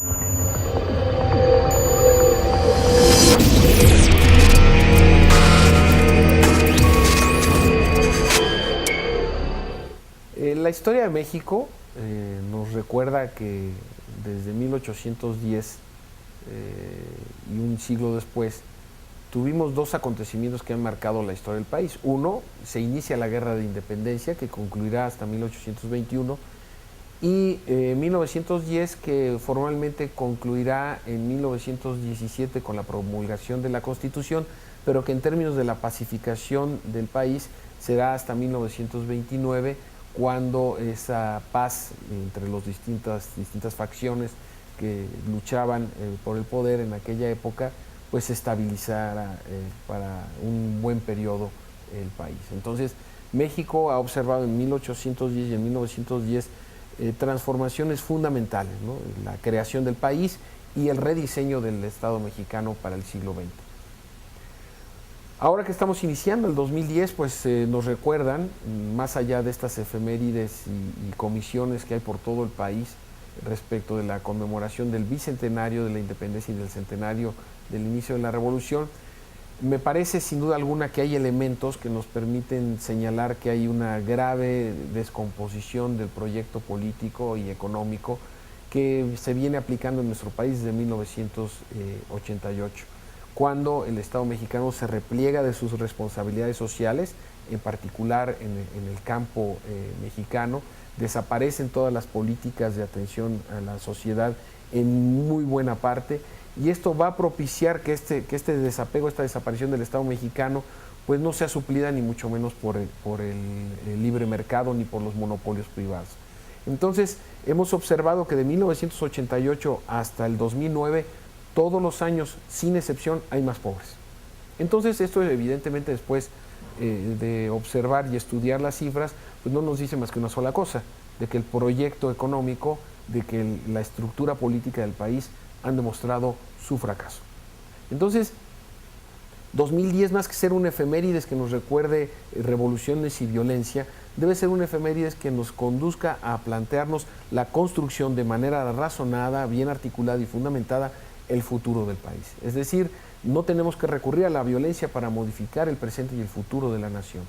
La historia de México nos recuerda que desde 1810 y un siglo después tuvimos dos acontecimientos que han marcado la historia del país. Uno, se inicia la Guerra de Independencia, que concluirá hasta 1821, y 1910, que formalmente concluirá en 1917 con la promulgación de la Constitución, pero que en términos de la pacificación del país será hasta 1929, cuando esa paz entre las distintas facciones que luchaban por el poder en aquella época, pues se estabilizara para un buen periodo el país. Entonces, México ha observado en 1810 y en 1910 transformaciones fundamentales, ¿no? La creación del país y el rediseño del Estado mexicano para el siglo XX. Ahora que estamos iniciando el 2010, pues nos recuerdan, más allá de estas efemérides y comisiones que hay por todo el país respecto de la conmemoración del bicentenario de la independencia y del centenario del inicio de la revolución, me parece sin duda alguna que hay elementos que nos permiten señalar que hay una grave descomposición del proyecto político y económico que se viene aplicando en nuestro país desde 1988. Cuando el Estado mexicano se repliega de sus responsabilidades sociales, en particular en el campo mexicano, desaparecen todas las políticas de atención a la sociedad en muy buena parte, y esto va a propiciar que este desapego, esta desaparición del Estado mexicano, pues no sea suplida ni mucho menos por el libre mercado ni por los monopolios privados. Entonces, hemos observado que de 1988 hasta el 2009, todos los años, sin excepción, hay más pobres. Entonces, esto evidentemente después de observar y estudiar las cifras, pues no nos dice más que una sola cosa, de que el proyecto económico, de que la estructura política del país han demostrado su fracaso. Entonces, 2010, más que ser un efemérides que nos recuerde revoluciones y violencia, debe ser un efemérides que nos conduzca a plantearnos la construcción de manera razonada, bien articulada y fundamentada el futuro del país. Es decir, no tenemos que recurrir a la violencia para modificar el presente y el futuro de la nación.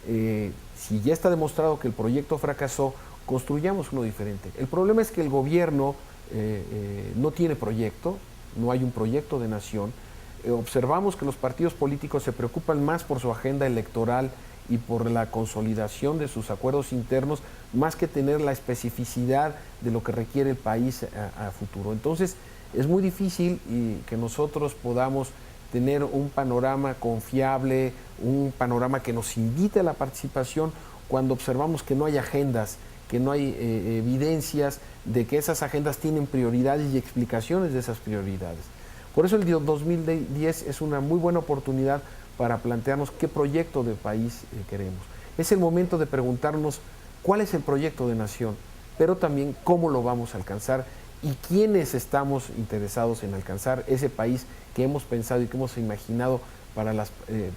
Si ya está demostrado que el proyecto fracasó, construyamos uno diferente. El problema es que el gobierno no tiene proyecto, no hay un proyecto de nación. Observamos que los partidos políticos se preocupan más por su agenda electoral y por la consolidación de sus acuerdos internos, más que tener la especificidad de lo que requiere el país a futuro. Entonces, es muy difícil que nosotros podamos tener un panorama confiable, un panorama que nos invite a la participación cuando observamos que no hay agendas, que no hay evidencias de que esas agendas tienen prioridades y explicaciones de esas prioridades. Por eso el 2010 es una muy buena oportunidad para plantearnos qué proyecto de país queremos. Es el momento de preguntarnos cuál es el proyecto de nación, pero también cómo lo vamos a alcanzar y quiénes estamos interesados en alcanzar ese país que hemos pensado y que hemos imaginado para las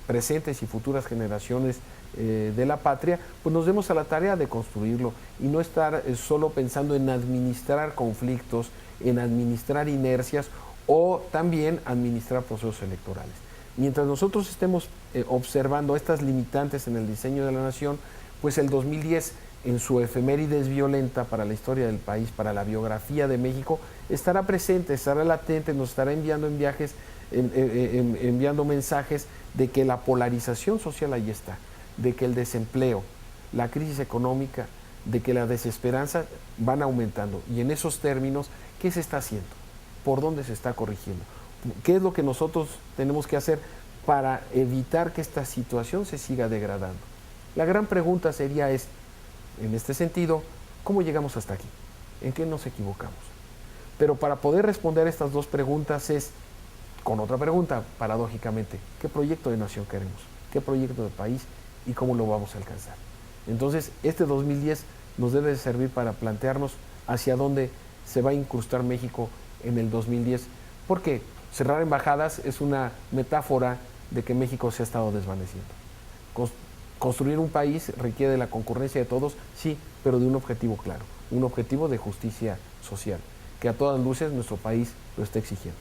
presentes y futuras generaciones de la patria, pues nos demos a la tarea de construirlo y no estar solo pensando en administrar conflictos, en administrar inercias o también administrar procesos electorales. Mientras nosotros estemos observando estas limitantes en el diseño de la nación, pues el 2010, en su efemérides violenta para la historia del país, para la biografía de México, estará presente, estará latente, nos estará enviando en viajes, enviando mensajes de que la polarización social ahí está, de que el desempleo, la crisis económica, de que la desesperanza van aumentando. Y en esos términos, ¿qué se está haciendo? ¿Por dónde se está corrigiendo? ¿Qué es lo que nosotros tenemos que hacer para evitar que esta situación se siga degradando? La gran pregunta sería en este sentido, ¿cómo llegamos hasta aquí? ¿En qué nos equivocamos? Pero para poder responder estas dos preguntas con otra pregunta, paradójicamente, ¿qué proyecto de nación queremos? ¿Qué proyecto de país? ¿Y cómo lo vamos a alcanzar? Entonces, este 2010 nos debe servir para plantearnos hacia dónde se va a incrustar México en el 2010, porque cerrar embajadas es una metáfora de que México se ha estado desvaneciendo. Construir un país requiere de la concurrencia de todos, sí, pero de un objetivo claro, un objetivo de justicia social. que a todas luces nuestro país lo está exigiendo.